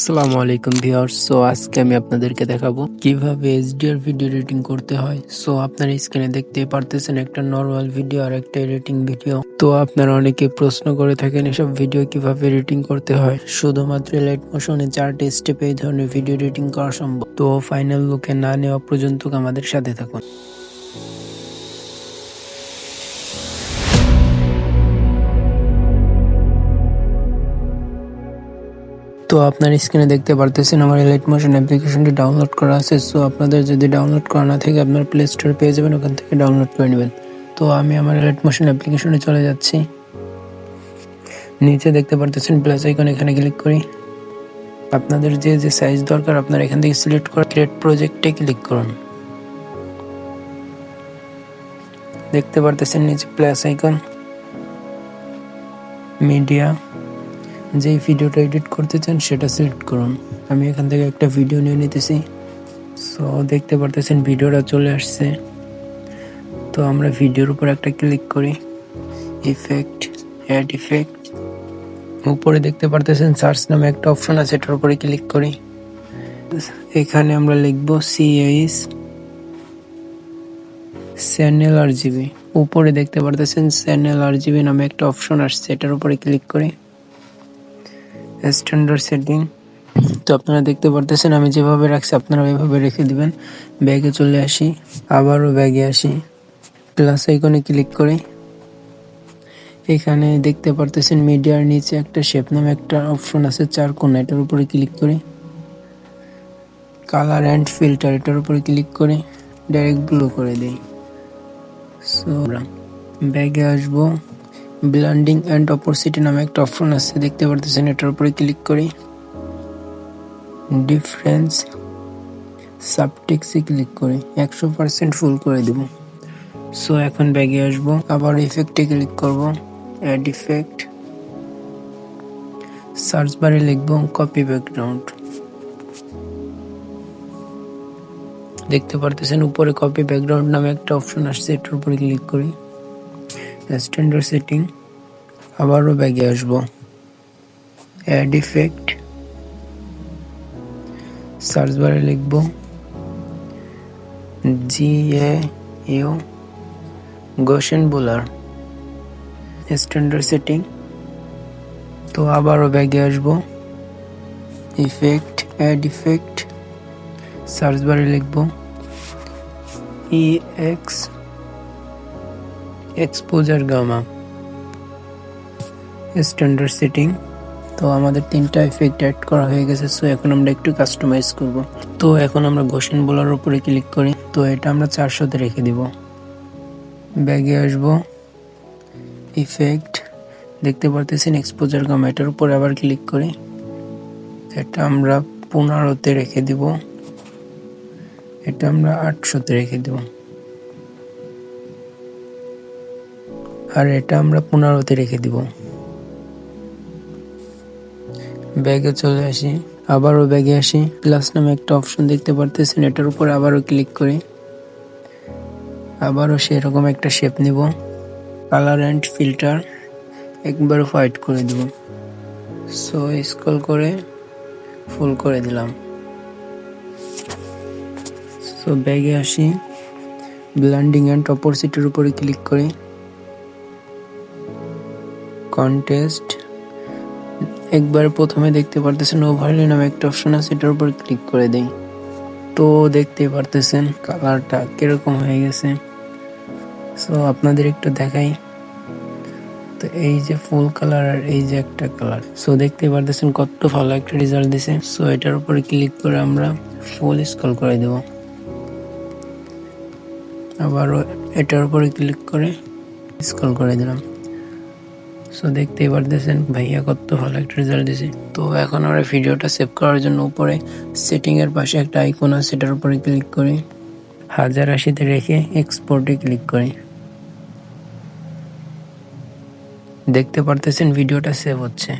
আসসালামু আলাইকুম ভিউয়ার্স। আজকে আমি আপনাদেরকে দেখাবো কিভাবে এইচডিআর ভিডিও এডিটিং করতে হয়। আপনারা স্ক্রিনে দেখতেই পারতেছেন একটা নরমাল ভিডিও আর একটা এডিটিং ভিডিও। আপনারা অনেকে প্রশ্ন করে থাকেন এসব ভিডিও কিভাবে এডিটিং করতে হয়। শুধুমাত্র লাইট মোশনে 4টি স্টেপে এই ধরনের ভিডিও এডিটিং করা সম্ভব। ফাইনাল লুকে না নেওয়া পর্যন্ত আমাদের সাথে থাকুন। আপনার স্ক্রিনে দেখতে পারতেছেন আমার লাইট মোশন অ্যাপ্লিকেশনটি ডাউনলোড করা আছে। আপনাদের যদি ডাউনলোড করা না থাকে আপনার প্লে স্টোরে পেয়ে যাবেন, ওখান থেকে ডাউনলোড করে নেবেন। আমি আমার লাইট মোশন অ্যাপ্লিকেশনে চলে যাচ্ছি। নিচে দেখতে পারতেছেন প্লাস আইকন, এখানে ক্লিক করি। আপনাদের যে সাইজ দরকার আপনারা এখান থেকে সিলেক্ট করে ক্রিয়েট প্রজেক্টে ক্লিক করুন। দেখতে পারতেছেন নিচে প্লাস আইকন, মিডিয়া, যেই ভিডিওটা এডিট করতে চান সেটা সিলেক্ট করুন। আমি এখান থেকে একটা ভিডিও নিয়ে নিতেছি। দেখতে পারতেছেন ভিডিওটা চলে আসছে। আমরা ভিডিওর উপর একটা ক্লিক করি, ইফেক্ট, অ্যাড ইফেক্ট। উপরে দেখতে পারতেছেন সার্চ নামে একটা অপশন আছে, এটার উপরে ক্লিক করি। এখানে আমরা লিখবো CAS চ্যানেল RGB। উপরে দেখতে পারতেছেন চ্যানেল RGB নামে একটা অপশন আসছে, এটার উপরে ক্লিক করি। Standard setting. আপনারা দেখতে পারতেছেন আমি যেভাবে রাখছি আপনারা ওইভাবে রেখে দিবেন। ব্যাগে চলে আসি, আবারও ব্যাগে আসি, প্লাস আইকনে ক্লিক করি। এখানে দেখতে পারতেছেন মিডিয়ার নিচে একটা শেপ নামে একটা অপশন আছে 4 কোণা, এটার উপরে ক্লিক করি। কালার অ্যান্ড ফিল্টার, এটার উপরে ক্লিক করে ডাইরেক্ট ব্লু করে দিই। ব্যাগে আসবো, ব্লেন্ডিং অ্যান্ড অপোসিটি নামে একটা অপশন আছে, দেখতে পারতেছেন এটার উপরে ক্লিক করি। ডিফারেন্স সাবটেক্সে ক্লিক করে 100% ফুল করে দেব। এখন ব্যাগে আসবো, আবার ইফেক্টে ক্লিক করব, অ্যাড ইফেক্ট। সার্চ বারে লিখবো কপি ব্যাকগ্রাউন্ড। দেখতে পারতেছেন উপরে কপি ব্যাকগ্রাউন্ড নামে একটা অপশন আসছে, এটার উপরে ক্লিক করি। স্ট্যান্ডার্ড সেটিং, আবারও ব্যাগে আসবো, অ্যাড ইফেক্ট। সার্চ বারে লিখবো GAU গোশেন বোলার। Standard setting. আবারও ব্যাগে আসবো, ইফেক্ট, অ্যাড ইফেক্ট। সার্চ বারে লিখবো EX exposure gamma. Standard setting. আমাদের 3টা ইফেক্ট অ্যাড করা হয়ে গেছে। এখন আমরা একটু কাস্টমাইজ করব। এখন আমরা গোশেন বোলার উপরে ক্লিক করি। এটা আমরা 400-তে রেখে দিব। ব্যাগে আসব, ইফেক্ট, দেখতে পারতেছেন এক্সপোজার গামা, এটার উপর আবার ক্লিক করি। এটা আমরা 15-তে রেখে দিব। এটা আমরা 800-তে রেখে দিব। আর এটা আমরা 15-তে রেখে দিব। ব্যাগে চলে আসি, আবারও ব্যাগে আসি, প্লাস নামে একটা অপশন দেখতে পারতেছেন, এটার উপর আবারও ক্লিক করি। আবারও সেরকম একটা শেপ নিব, কালার অ্যান্ড ফিল্টার একবার হোয়াইট করে দিব। স্ক্রল করে ফুল করে দিলাম। ব্যাগে আসি, ব্লেন্ডিং অ্যান্ড অপোসিটির উপরে ক্লিক করি। কন্টেস্ট, একবার প্রথমে দেখতে পারতেছেন ওভারলে নামে একটা অপশন আছে, এটার উপর ক্লিক করে দেই। দেখতে পারতেছেন কালারটা কিরকম হয়ে গেছে। আপনাদের একটু দেখাই। এই যে ফুল কালার আর এই যে একটা কালার, দেখতে পারতেছেন কত ভালো একটা রেজাল্ট দিছে। এটার উপরে ক্লিক করে আমরা ফুল স্ক্রল করে দেব। আবারও এটার উপরে ক্লিক করে স্ক্রল করে দিলাম। দেখতেই পারতেছেন ভাইয়া কত ভালো একটা রেজাল্ট দিছে। এখন আমরা ভিডিওটা সেভ করার জন্য উপরে সেটিং এর পাশে একটা আইকন আছে, সেটার উপরে ক্লিক করি। 1080-তে রেখে এক্সপোর্টে ক্লিক করি। দেখতে পারতেছেন ভিডিওটা সেভ হচ্ছে।